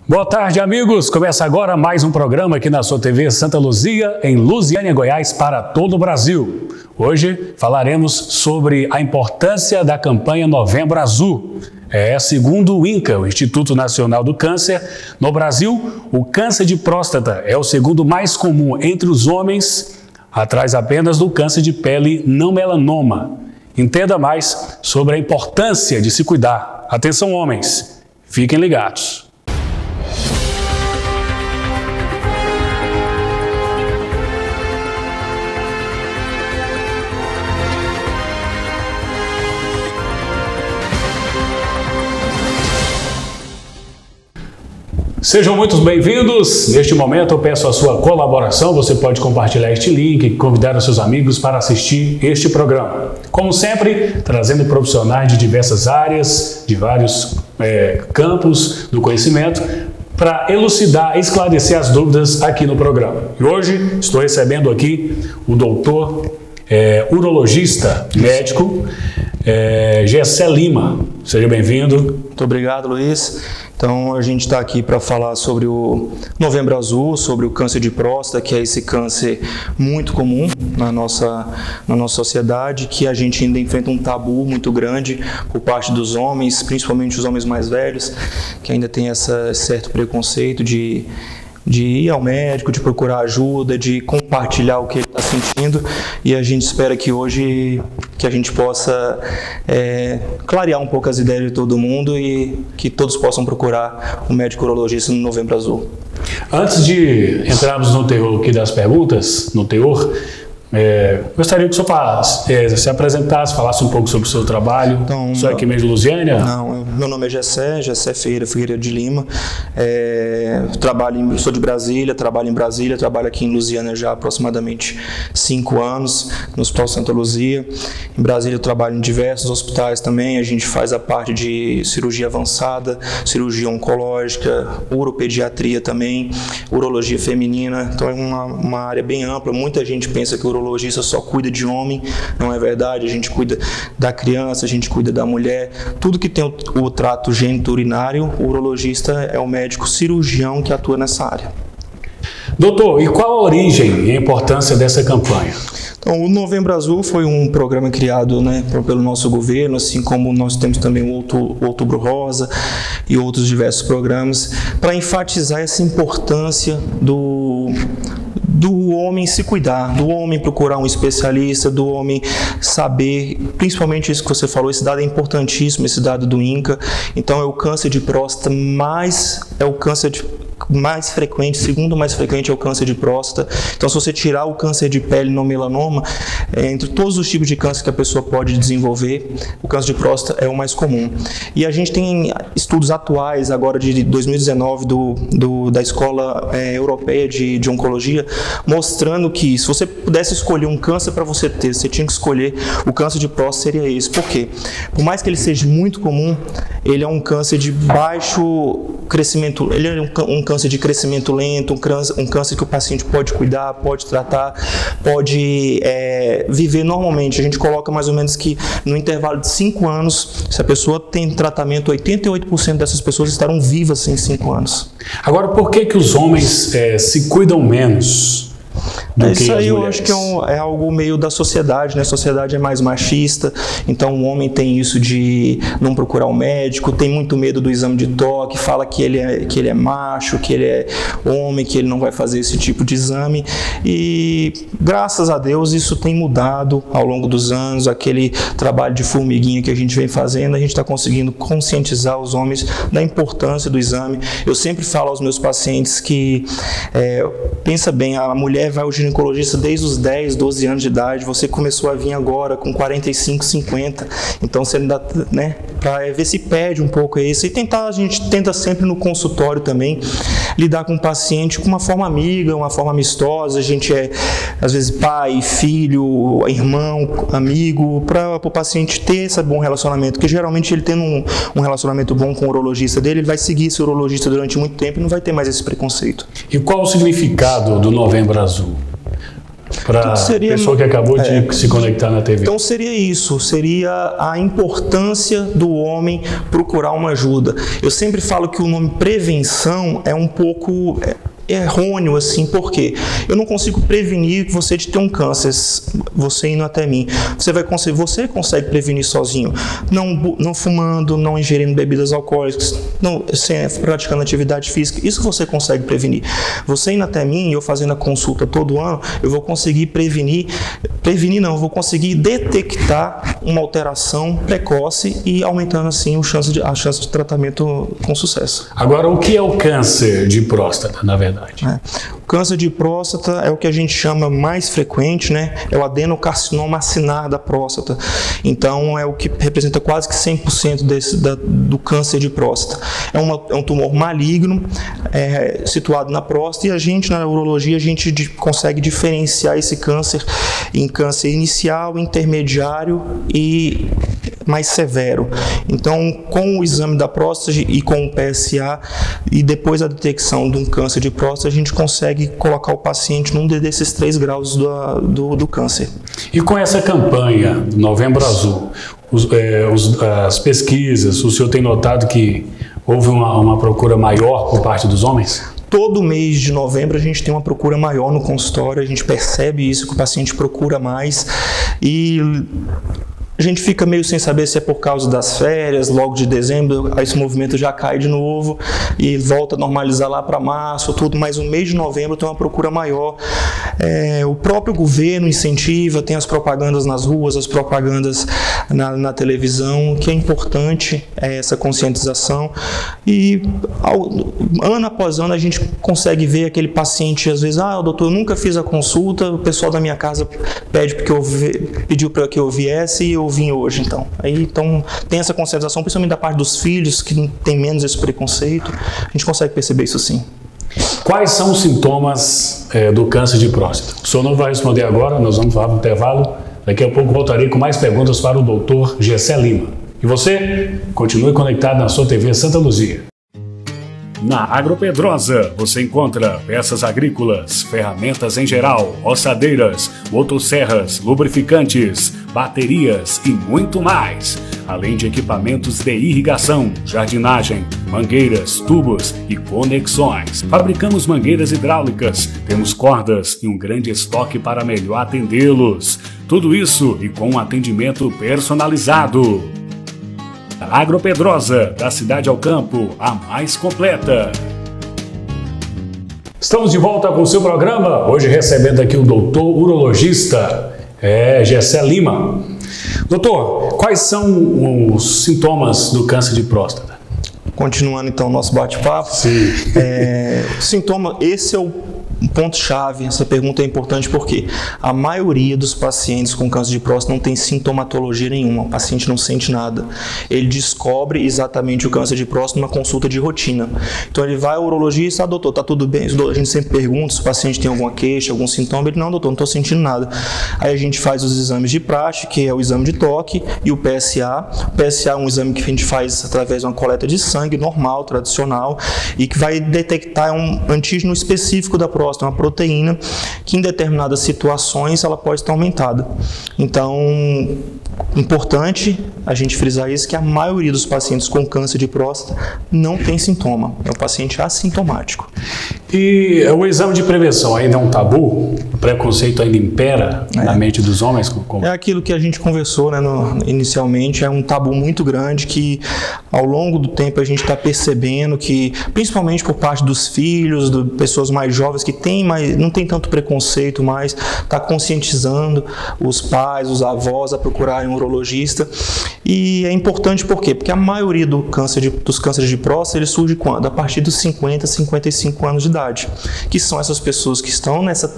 Boa tarde, amigos. Começa agora mais um programa aqui na sua TV Santa Luzia, em Lusiânia, Goiás, para todo o Brasil. Hoje falaremos sobre a importância da campanha Novembro Azul. Segundo o INCA, o Instituto Nacional do Câncer, no Brasil, o câncer de próstata é o segundo mais comum entre os homens, atrás apenas do câncer de pele não melanoma. Entenda mais sobre a importância de se cuidar. Atenção, homens, fiquem ligados. Sejam muito bem-vindos. Neste momento eu peço a sua colaboração. Você pode compartilhar este link e convidar os seus amigos para assistir este programa. Como sempre, trazendo profissionais de diversas áreas, de vários campos do conhecimento, para elucidar e esclarecer as dúvidas aqui no programa. E hoje estou recebendo aqui o doutor urologista médico Gessé Lima. Seja bem-vindo. Muito obrigado, Luiz. Então, a gente está aqui para falar sobre o Novembro Azul, sobre o câncer de próstata, que é esse câncer muito comum na nossa sociedade, que a gente ainda enfrenta um tabu muito grande por parte dos homens, principalmente os homens mais velhos, que ainda tem esse certo preconceito de ir ao médico, de procurar ajuda, de compartilhar o que ele está sentindo, e a gente espera que hoje que a gente possa clarear um pouco as ideias de todo mundo e que todos possam procurar um médico urologista no Novembro Azul. Antes de entrarmos no teor aqui das perguntas, gostaria que o senhor se apresentasse, falasse um pouco sobre o seu trabalho. Então, o senhor é aqui mesmo de Lusiânia? Não, meu nome é Gessé Ferreira de Lima. Sou de Brasília, trabalho em Brasília, trabalho aqui em Lusiânia já há aproximadamente 5 anos, no Hospital Santa Luzia. Em Brasília eu trabalho em diversos hospitais também, a gente faz a parte de cirurgia avançada, cirurgia oncológica, uropediatria também, urologia feminina, então é uma área bem ampla. Muita gente pensa que o urologista só cuida de homem, não é verdade, a gente cuida da criança, a gente cuida da mulher, tudo que tem o trato gênito-urinário, o urologista é o médico cirurgião que atua nessa área. Doutor, e qual a origem e a importância dessa campanha? Então, o Novembro Azul foi um programa criado pelo nosso governo, assim como nós temos também o Outubro Rosa e outros diversos programas, para enfatizar essa importância do homem se cuidar, do homem procurar um especialista, do homem saber, principalmente isso que você falou, esse dado é importantíssimo, esse dado do INCA. Então é o câncer de próstata mais frequente, segundo mais frequente é o câncer de próstata. Então, se você tirar o câncer de pele não melanoma, entre todos os tipos de câncer que a pessoa pode desenvolver, o câncer de próstata é o mais comum. E a gente tem estudos atuais, agora de 2019, da Escola Europeia de Oncologia, mostrando que se você pudesse escolher um câncer para você ter, você tinha que escolher o câncer de próstata, seria esse. Por quê? Por mais que ele seja muito comum, ele é um câncer de baixo crescimento, ele é um câncer de crescimento lento, um câncer que o paciente pode cuidar, pode tratar, pode viver normalmente. A gente coloca mais ou menos que no intervalo de 5 anos, se a pessoa tem tratamento, 88% dessas pessoas estarão vivas em 5 anos. Agora, por que os homens se cuidam menos? Isso aí eu acho que é algo meio da sociedade, né? A sociedade é mais machista, então o homem tem isso de não procurar um médico, tem muito medo do exame de toque, fala que ele é macho, que ele é homem, que ele não vai fazer esse tipo de exame, e graças a Deus isso tem mudado ao longo dos anos. Aquele trabalho de formiguinha que a gente vem fazendo, a gente está conseguindo conscientizar os homens da importância do exame. Eu sempre falo aos meus pacientes que pensa bem, a mulher vai ao ginecologista desde os 10, 12 anos de idade, você começou a vir agora com 45, 50, então você ainda, para ver se perde um pouco isso, e a gente tenta sempre no consultório também lidar com o paciente com uma forma amiga, uma forma amistosa. A gente às vezes pai, filho, irmão, amigo, para o paciente ter esse bom relacionamento, porque geralmente ele tendo um relacionamento bom com o urologista dele, ele vai seguir esse urologista durante muito tempo e não vai ter mais esse preconceito. E qual o significado do Novembro Azul? para a pessoa que acabou de se conectar na TV? Então seria isso, seria a importância do homem procurar uma ajuda. Eu sempre falo que o nome prevenção é um pouco errôneo, assim, porque eu não consigo prevenir você de ter um câncer, você indo até mim. Você consegue prevenir sozinho, não fumando, não ingerindo bebidas alcoólicas, praticando atividade física, isso você consegue prevenir. Você indo até mim, eu fazendo a consulta todo ano, eu vou conseguir eu vou conseguir detectar uma alteração precoce e aumentando assim a chance de tratamento com sucesso. Agora, o que é o câncer de próstata, na verdade? O câncer de próstata é o que a gente chama mais frequente, né? É o adenocarcinoma acinar da próstata. Então, é o que representa quase que 100% do câncer de próstata. É um tumor maligno, situado na próstata, e a gente, na urologia, a gente consegue diferenciar esse câncer em câncer inicial, intermediário e mais severo. Então, com o exame da próstata e com o PSA, e depois a detecção de um câncer de próstata, a gente consegue colocar o paciente num desses 3 graus do câncer. E com essa campanha do Novembro Azul, as pesquisas, o senhor tem notado que houve uma procura maior por parte dos homens? Todo mês de novembro a gente tem uma procura maior no consultório, a gente percebe isso, que o paciente procura mais, e a gente fica meio sem saber se é por causa das férias, logo de dezembro, esse movimento já cai de novo e volta a normalizar lá para março, tudo, mas no mês de novembro tem uma procura maior. O próprio governo incentiva, tem as propagandas nas ruas, as propagandas na televisão, que é importante essa conscientização, e ano após ano a gente consegue ver aquele paciente, às vezes, doutor, eu nunca fiz a consulta, o pessoal da minha casa pediu para que eu viesse e eu vim hoje, então. Então tem essa conscientização, principalmente da parte dos filhos, que tem menos esse preconceito, a gente consegue perceber isso sim. Quais são os sintomas do câncer de próstata? O senhor não vai responder agora, nós vamos falar no intervalo. Daqui a pouco voltarei com mais perguntas para o doutor Gessé Lima. E você, continue conectado na sua TV Santa Luzia. Na Agropedrosa você encontra peças agrícolas, ferramentas em geral, roçadeiras, motosserras, lubrificantes, baterias e muito mais. Além de equipamentos de irrigação, jardinagem, mangueiras, tubos e conexões. Fabricamos mangueiras hidráulicas, temos cordas e um grande estoque para melhor atendê-los. Tudo isso e com um atendimento personalizado. A Agropedrosa, da cidade ao campo, a mais completa. Estamos de volta com o seu programa, hoje recebendo aqui o doutor urologista Gessé Lima. Doutor, quais são os sintomas do câncer de próstata? Continuando então o nosso bate-papo. Sim. Sintoma, esse é o ponto-chave. Essa pergunta é importante porque a maioria dos pacientes com câncer de próstata não tem sintomatologia nenhuma, o paciente não sente nada. Ele descobre exatamente o câncer de próstata numa consulta de rotina. Então ele vai ao urologista, doutor, tá tudo bem? A gente sempre pergunta se o paciente tem alguma queixa, algum sintoma. Ele, não, doutor, não estou sentindo nada. Aí a gente faz os exames de praxe, que é o exame de toque, e o PSA. O PSA é um exame que a gente faz através de uma coleta de sangue normal, tradicional, e que vai detectar um antígeno específico da próstata, uma proteína que em determinadas situações ela pode estar aumentada. Então, importante a gente frisar isso, que a maioria dos pacientes com câncer de próstata não tem sintoma, é um paciente assintomático. E o exame de prevenção ainda é um tabu? O preconceito ainda impera na mente dos homens? É aquilo que a gente conversou, né, inicialmente, é um tabu muito grande que ao longo do tempo a gente está percebendo que, principalmente por parte dos filhos, de pessoas mais jovens que não tem tanto preconceito mais, está conscientizando os pais, os avós a procurarem um urologista. E é importante por quê? Porque a maioria dos cânceres de próstata, ele surge quando? A partir dos 50, 55 anos de idade, que são essas pessoas que estão nessa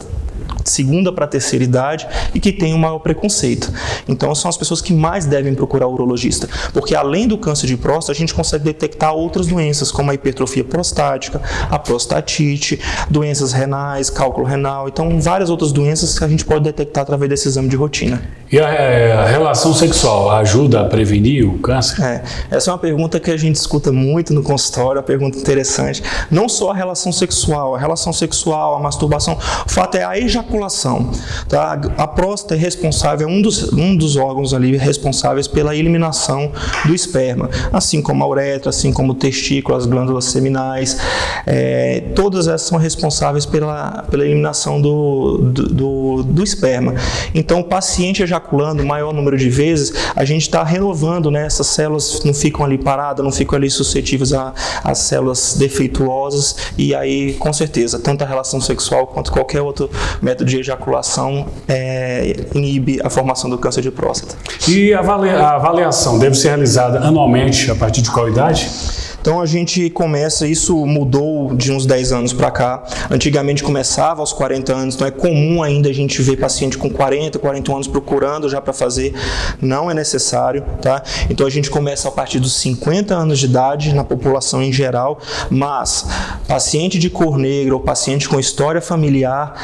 segunda para a terceira idade e que têm um maior preconceito. Então são as pessoas que mais devem procurar o urologista, porque além do câncer de próstata, a gente consegue detectar outras doenças, como a hipertrofia prostática, a prostatite, doenças renais, cálculo renal, então várias outras doenças que a gente pode detectar através desse exame de rotina. E a relação sexual ajuda a prevenir o câncer? Essa é uma pergunta que a gente escuta muito no consultório, uma pergunta interessante. Não só a relação sexual, a masturbação, o fato é a ejaculação. Tá? A próstata é responsável, um dos órgãos ali responsáveis pela eliminação do esperma, assim como a uretra, assim como o testículo, as glândulas seminais, todas essas são responsáveis pela eliminação do esperma. Então, o paciente ejaculando o maior número de vezes, a gente está renovando, né? Essas células não ficam ali paradas, não ficam ali suscetíveis às células defeituosas, e aí, com certeza, tanto a relação sexual quanto qualquer outro método de ejaculação inibe a formação do câncer de próstata. E a avaliação deve ser realizada anualmente a partir de qual idade? Então a gente começa, isso mudou de uns 10 anos para cá. Antigamente começava aos 40 anos, então é comum ainda a gente ver paciente com 41 anos procurando já para fazer. Não é necessário, tá? Então a gente começa a partir dos 50 anos de idade na população em geral, mas paciente de cor negra ou paciente com história familiar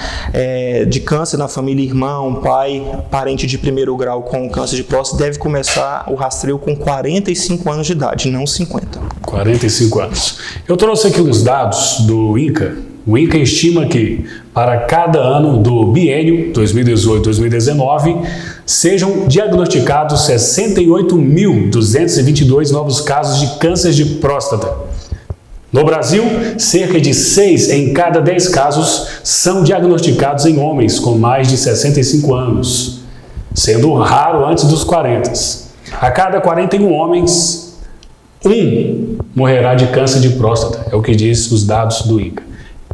de câncer na família, irmão, pai, parente de primeiro grau com câncer de próstata, deve começar o rastreio com 45 anos de idade, não 50. 45 anos. Eu trouxe aqui uns dados do INCA. O INCA estima que, para cada ano do biênio 2018-2019, sejam diagnosticados 68.222 novos casos de câncer de próstata. No Brasil, cerca de 6 em cada 10 casos são diagnosticados em homens com mais de 65 anos, sendo raro antes dos 40. A cada 41 homens, um morrerá de câncer de próstata, é o que diz os dados do INCA.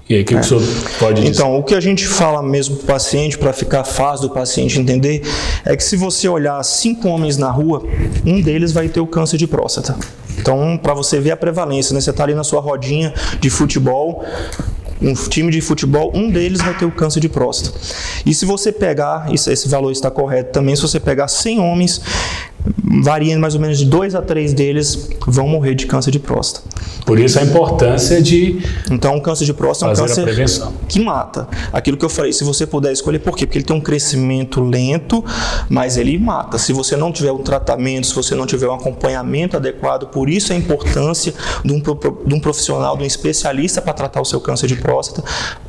E aí, o que o senhor pode dizer? Então, o que a gente fala mesmo para o paciente, para ficar fácil do paciente entender, é que se você olhar 5 homens na rua, um deles vai ter o câncer de próstata. Então, para você ver a prevalência, né? Você está ali na sua rodinha de futebol, um time de futebol, um deles vai ter o câncer de próstata. E se você pegar, esse valor está correto também, se você pegar 100 homens, varia mais ou menos de 2 a 3 deles vão morrer de câncer de próstata. Por isso a importância de Então, o câncer de próstata é um câncer prevenção, que mata. Aquilo que eu falei, se você puder escolher, por quê? Porque ele tem um crescimento lento, mas ele mata. Se você não tiver um tratamento, se você não tiver um acompanhamento adequado, por isso a importância de um profissional, de um especialista para tratar o seu câncer de próstata,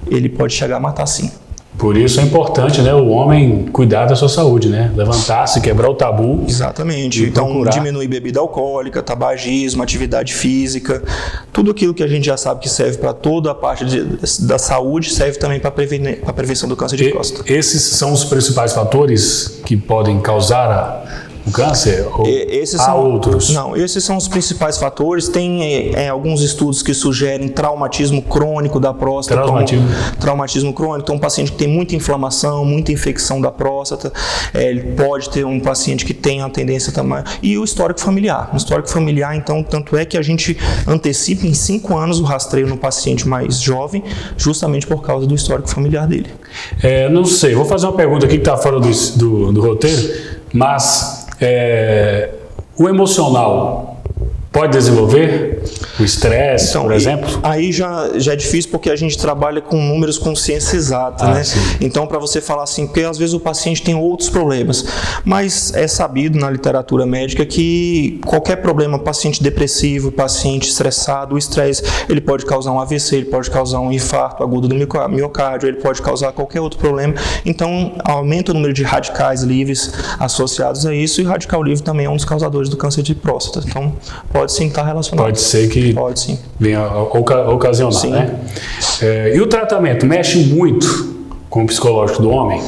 ele pode chegar a matar sim. Por isso é importante, né, o homem cuidar da sua saúde, né? Levantar-se, quebrar o tabu. Exatamente. Então, diminuir bebida alcoólica, tabagismo, atividade física, tudo aquilo que a gente já sabe que serve para toda a parte da saúde, serve também para a prevenção do câncer de próstata. Esses são os principais fatores que podem causar o câncer? Ou há outros? Não, esses são os principais fatores. Tem alguns estudos que sugerem traumatismo crônico da próstata. Traumatismo crônico. Então, um paciente que tem muita inflamação, muita infecção da próstata, ele pode ter um paciente que tem a tendência também. E o histórico familiar. O histórico familiar, então, tanto é que a gente antecipa em 5 anos o rastreio no paciente mais jovem, justamente por causa do histórico familiar dele. Não sei, vou fazer uma pergunta aqui que está fora do roteiro, mas o emocional pode desenvolver? O estresse, por exemplo? Aí já é difícil porque a gente trabalha com números com ciência exata, né? Sim. Então, para você falar assim, porque às vezes o paciente tem outros problemas, mas é sabido na literatura médica que qualquer problema, paciente depressivo, paciente estressado, o estresse, ele pode causar um AVC, ele pode causar um infarto agudo do miocárdio, ele pode causar qualquer outro problema. Então, aumenta o número de radicais livres associados a isso, e o radical livre também é um dos causadores do câncer de próstata. Então, pode sim estar relacionado. Pode ser que venha ocasionar, sim, né? E o tratamento mexe muito com o psicológico do homem?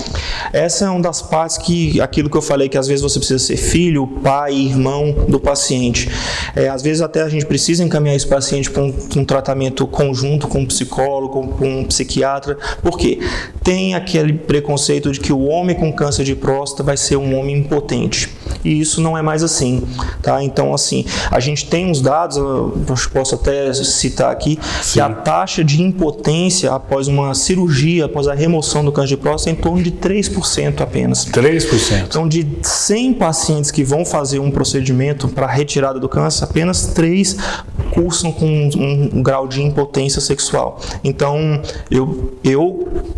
Essa é uma das partes que, aquilo que eu falei, que às vezes você precisa ser filho, pai, irmão do paciente. Às vezes até a gente precisa encaminhar esse paciente para um tratamento conjunto com um psicólogo, com um psiquiatra. Por quê? Tem aquele preconceito de que o homem com câncer de próstata vai ser um homem impotente. E isso não é mais assim, tá? Então, assim, a gente tem uns dados, eu posso até citar aqui, sim, que a taxa de impotência após uma cirurgia, após a remoção do câncer de próstata, é em torno de 3% apenas. 3%? Então, de 100 pacientes que vão fazer um procedimento para retirada do câncer, apenas 3 cursam com um grau de impotência sexual. Então,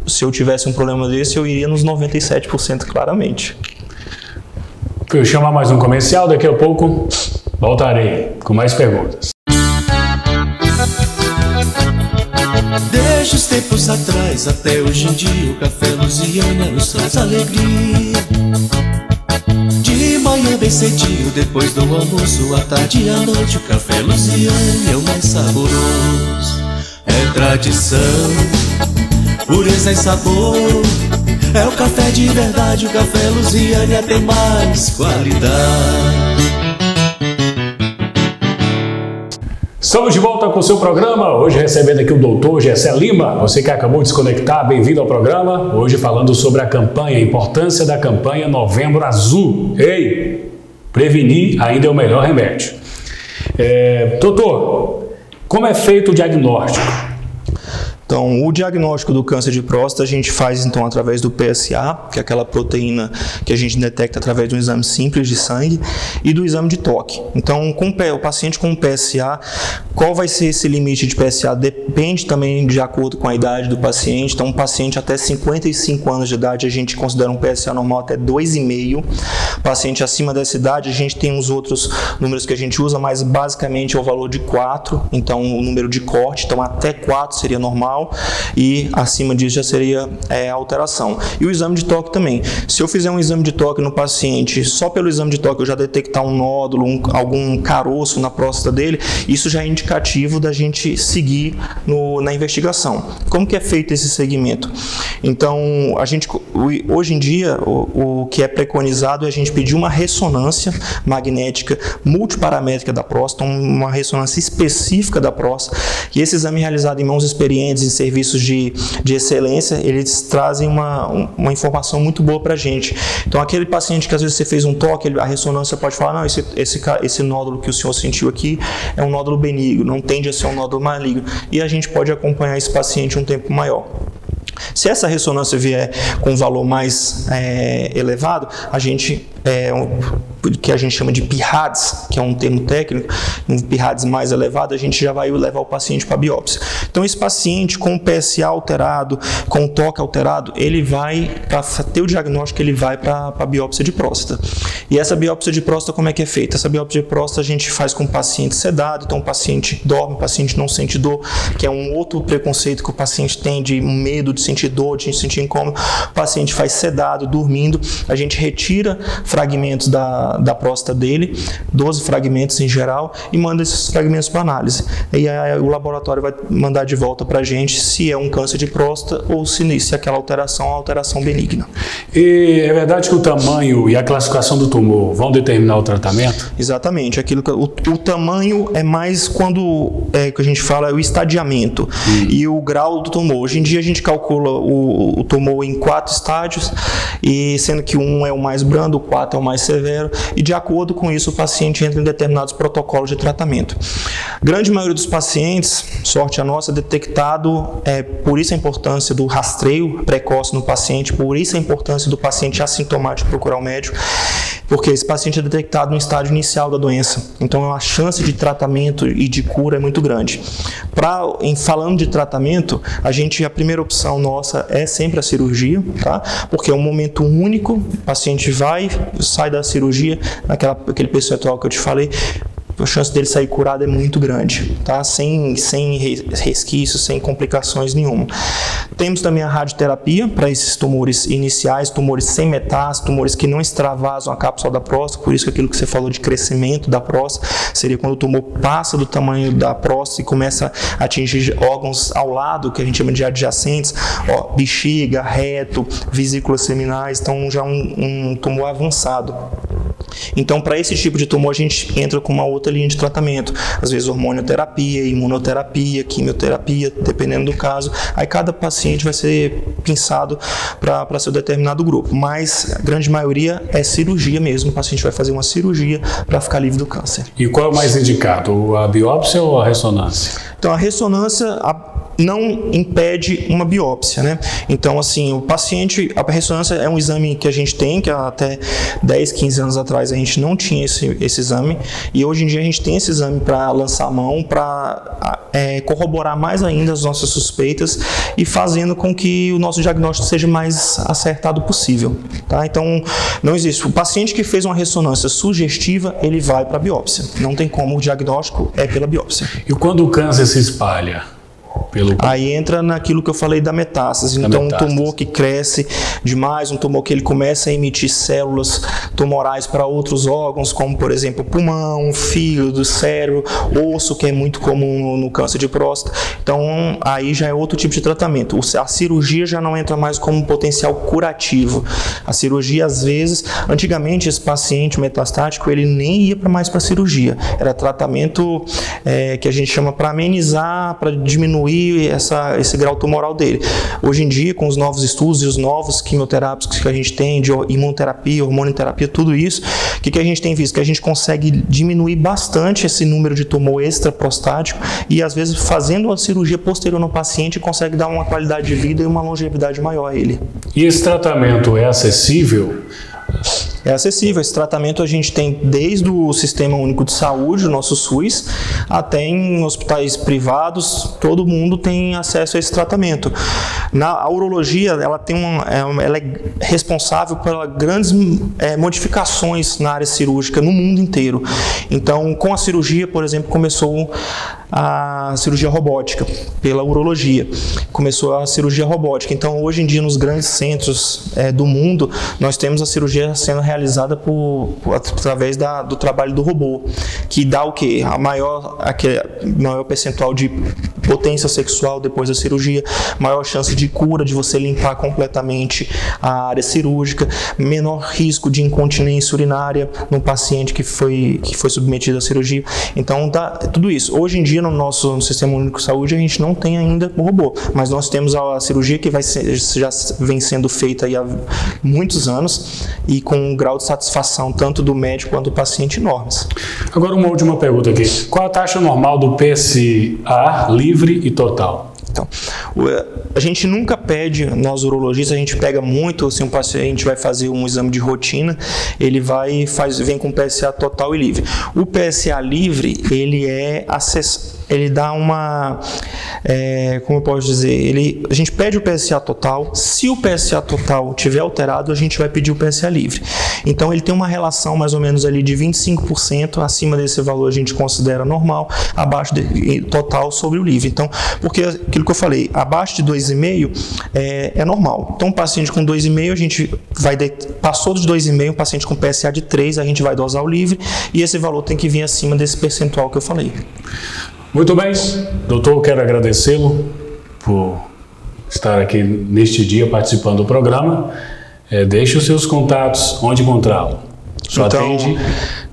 se eu tivesse um problema desse, eu iria nos 97% claramente. Vou chamar mais um comercial, daqui a pouco voltarei com mais perguntas. Desde os tempos atrás até hoje em dia, o Café Luziânia nos traz alegria. De manhã bem cedinho, depois do almoço, à tarde e à noite, o Café Luziânia é o mais saboroso. É tradição, pureza e sabor. É o café de verdade, o Café Luziânia tem mais qualidade. Estamos de volta com o seu programa, hoje recebendo aqui o doutor Gessé Lima. Você que acabou de se conectar, bem-vindo ao programa. Hoje falando sobre a campanha, a importância da campanha Novembro Azul. Ei, prevenir ainda é o melhor remédio. Doutor, como é feito o diagnóstico? Então, o diagnóstico do câncer de próstata a gente faz então através do PSA, que é aquela proteína que a gente detecta através de um exame simples de sangue, e do exame de toque. Então, o paciente com PSA, qual vai ser esse limite de PSA? Depende também de acordo com a idade do paciente. Então, um paciente até 55 anos de idade, a gente considera um PSA normal até 2,5. Paciente acima dessa idade, a gente tem uns outros números que a gente usa, mas basicamente é o valor de 4. Então, o número de corte, então até 4 seria normal. E acima disso já seria alteração. E o exame de toque também. Se eu fizer um exame de toque no paciente, só pelo exame de toque eu já detectar um nódulo, algum caroço na próstata dele, isso já é indicativo da gente seguir na investigação. Como que é feito esse segmento? Então, hoje em dia, o que é preconizado é a gente pedir uma ressonância magnética multiparamétrica da próstata, uma ressonância específica da próstata, e esse exame realizado em mãos experientes, em serviços de excelência, eles trazem uma informação muito boa para a gente. Então, aquele paciente que às vezes você fez um toque, a ressonância pode falar, não, esse nódulo que o senhor sentiu aqui é um nódulo benigno, não tende a ser um nódulo maligno, e a gente pode acompanhar esse paciente um tempo maior. Se essa ressonância vier com um valor mais elevado, a gente que a gente chama de PIRADS, que é um termo técnico, um PIRADS mais elevado, a gente já vai levar o paciente para a biópsia. Então, esse paciente com o PSA alterado, com o toque alterado, ele vai, para ter o diagnóstico, ele vai para a biópsia de próstata. E essa biópsia de próstata, como é que é feita? Essa biópsia de próstata a gente faz com o paciente sedado, então o paciente dorme, o paciente não sente dor, que é um outro preconceito que o paciente tem de medo de sentir dor, de sentir incômodo. O paciente faz sedado, dormindo, a gente retira fragmentos da próstata dele, 12 fragmentos em geral, e manda esses fragmentos para análise. E aí o laboratório vai mandar de volta para a gente se é um câncer de próstata ou se aquela alteração é uma alteração benigna. E é verdade que o tamanho e a classificação do tumor vão determinar o tratamento? Exatamente. O tamanho é mais quando que a gente fala o estadiamento e o grau do tumor. Hoje em dia a gente calcula o tumor em 4 estágios, e sendo que um é o mais brando, o 4 é o mais severo, e de acordo com isso o paciente entra em determinados protocolos de tratamento. Grande maioria dos pacientes, sorte a nossa, é detectado, por isso a importância do rastreio precoce no paciente, por isso a importância do paciente assintomático procurar o médico, porque esse paciente é detectado no estágio inicial da doença, então a chance de tratamento e de cura é muito grande. Falando de tratamento, a primeira opção nossa é sempre a cirurgia, tá? Porque é um momento único, o paciente sai da cirurgia, aquele percentual que eu te falei, a chance dele sair curado é muito grande, tá? Sem resquícios, sem complicações nenhuma. Temos também a radioterapia para esses tumores iniciais, tumores sem metástase, tumores que não extravasam a cápsula da próstata, por isso que aquilo que você falou de crescimento da próstata seria quando o tumor passa do tamanho da próstata e começa a atingir órgãos ao lado, que a gente chama de adjacentes, bexiga, reto, vesículas seminais, então já um tumor avançado. Então, para esse tipo de tumor, a gente entra com uma outra linha de tratamento. Às vezes, hormonioterapia, imunoterapia, quimioterapia, dependendo do caso. Aí, cada paciente vai ser pensado para seu determinado grupo. Mas, a grande maioria é cirurgia mesmo. O paciente vai fazer uma cirurgia para ficar livre do câncer. E qual é o mais indicado? A biópsia ou a ressonância? Então, a ressonância... não impede uma biópsia, né? Então, assim, o paciente, a ressonância é um exame que a gente tem, que até 10, 15 anos atrás a gente não tinha esse exame, e hoje em dia a gente tem esse exame para lançar a mão, para corroborar mais ainda as nossas suspeitas e fazendo com que o nosso diagnóstico seja mais acertado possível, tá? Então, não existe. O paciente que fez uma ressonância sugestiva, ele vai para a biópsia. Não tem como, o diagnóstico é pela biópsia. E quando o câncer se espalha? Aí entra naquilo que eu falei da metástase. Então, um tumor que cresce demais, um tumor que ele começa a emitir células tumorais para outros órgãos, como, por exemplo, pulmão, fígado, cérebro, osso, que é muito comum no câncer de próstata. Então, aí já é outro tipo de tratamento. A cirurgia já não entra mais como um potencial curativo. A cirurgia, às vezes, antigamente, esse paciente metastático, ele nem ia mais para a cirurgia. Era tratamento que a gente chama para amenizar, para diminuir esse grau tumoral dele. Hoje em dia, com os novos estudos e os novos quimioterápicos que a gente tem, de imunoterapia, hormonioterapia, tudo isso, o que a gente tem visto? Que a gente consegue diminuir bastante esse número de tumor extraprostático e, às vezes, fazendo a cirurgia posterior no paciente, consegue dar uma qualidade de vida e uma longevidade maior a ele. E esse tratamento é acessível? É acessível. Esse tratamento a gente tem desde o Sistema Único de Saúde, o nosso SUS, até em hospitais privados, todo mundo tem acesso a esse tratamento. A urologia, ela é responsável por grandes modificações na área cirúrgica no mundo inteiro. Então, com a cirurgia, por exemplo, começou a cirurgia robótica, pela urologia. Começou a cirurgia robótica. Então, hoje em dia, nos grandes centros do mundo, nós temos a cirurgia sendo realizada através do trabalho do robô, que dá o quê? Maior percentual de potência sexual depois da cirurgia, maior chance de cura, de você limpar completamente a área cirúrgica, menor risco de incontinência urinária no paciente que foi submetido à cirurgia. Então, tudo isso. Hoje em dia, no Sistema Único de Saúde, a gente não tem ainda o robô, mas nós temos a cirurgia que já vem sendo feita há muitos anos e com um grau de satisfação tanto do médico quanto do paciente enormes. Agora, uma última pergunta aqui. Qual a taxa normal do PSA livre e total? Então, a gente nunca pede, nós urologistas, a gente pega muito, assim, um paciente vai fazer um exame de rotina, ele vem com PSA total e livre. O PSA livre, ele dá uma, como eu posso dizer, a gente pede o PSA total, se o PSA total tiver alterado, a gente vai pedir o PSA livre. Então, ele tem uma relação mais ou menos ali de 25%, acima desse valor a gente considera normal, abaixo total sobre o livre. Então, porque aquilo que eu falei, abaixo de 2,5 é normal. Então, um paciente com 2,5, a gente passou dos 2,5, um paciente com PSA de 3, a gente vai dosar o livre, e esse valor tem que vir acima desse percentual que eu falei. Muito bem, doutor, quero agradecê-lo por estar aqui neste dia participando do programa. Deixe os seus contatos, onde encontrá-lo. Só atende.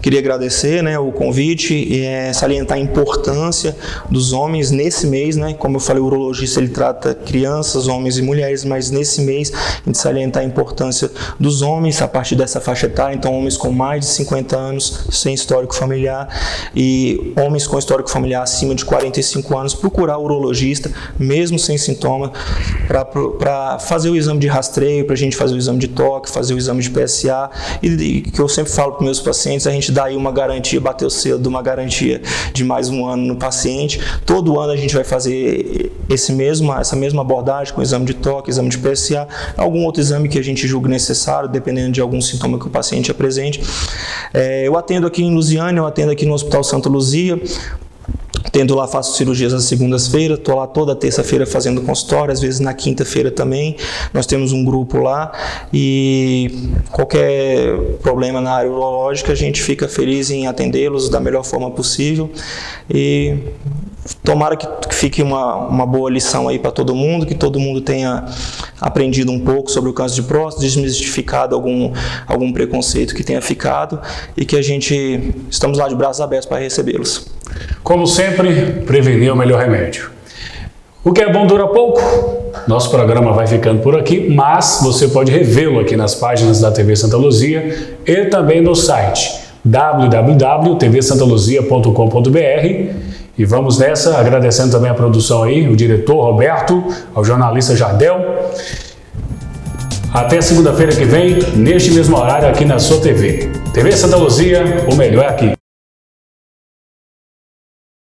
Queria agradecer, o convite e salientar a importância dos homens nesse mês, como eu falei, o urologista ele trata crianças, homens e mulheres, mas nesse mês a gente salientar a importância dos homens a partir dessa faixa etária, então homens com mais de 50 anos sem histórico familiar e homens com histórico familiar acima de 45 anos, procurar o urologista, mesmo sem sintoma, para fazer o exame de rastreio, para a gente fazer o exame de toque, fazer o exame de PSA e que eu sempre falo para meus pacientes, a gente dá aí uma garantia, bater o selo de uma garantia de mais um ano no paciente. Todo ano a gente vai fazer essa mesma abordagem com exame de toque, exame de PSA, algum outro exame que a gente julgue necessário, dependendo de algum sintoma que o paciente apresente. Eu atendo aqui em Lusiânia, eu atendo aqui no Hospital Santa Luzia, faço cirurgias às segundas-feiras, estou lá toda terça-feira fazendo consultório, às vezes na quinta-feira também. Nós temos um grupo lá e qualquer problema na área urológica a gente fica feliz em atendê-los da melhor forma possível e tomara que fique uma boa lição aí para todo mundo, que todo mundo tenha aprendido um pouco sobre o câncer de próstata, desmistificado algum preconceito que tenha ficado e que estamos lá de braços abertos para recebê-los. Como sempre, prevenir é o melhor remédio. O que é bom dura pouco. Nosso programa vai ficando por aqui, mas você pode revê-lo aqui nas páginas da TV Santa Luzia e também no site www.tvsantaluzia.com.br E vamos nessa, agradecendo também a produção aí, o diretor Roberto, ao jornalista Jardel. Até segunda-feira que vem, neste mesmo horário aqui na sua TV. TV Santa Luzia, o melhor é aqui.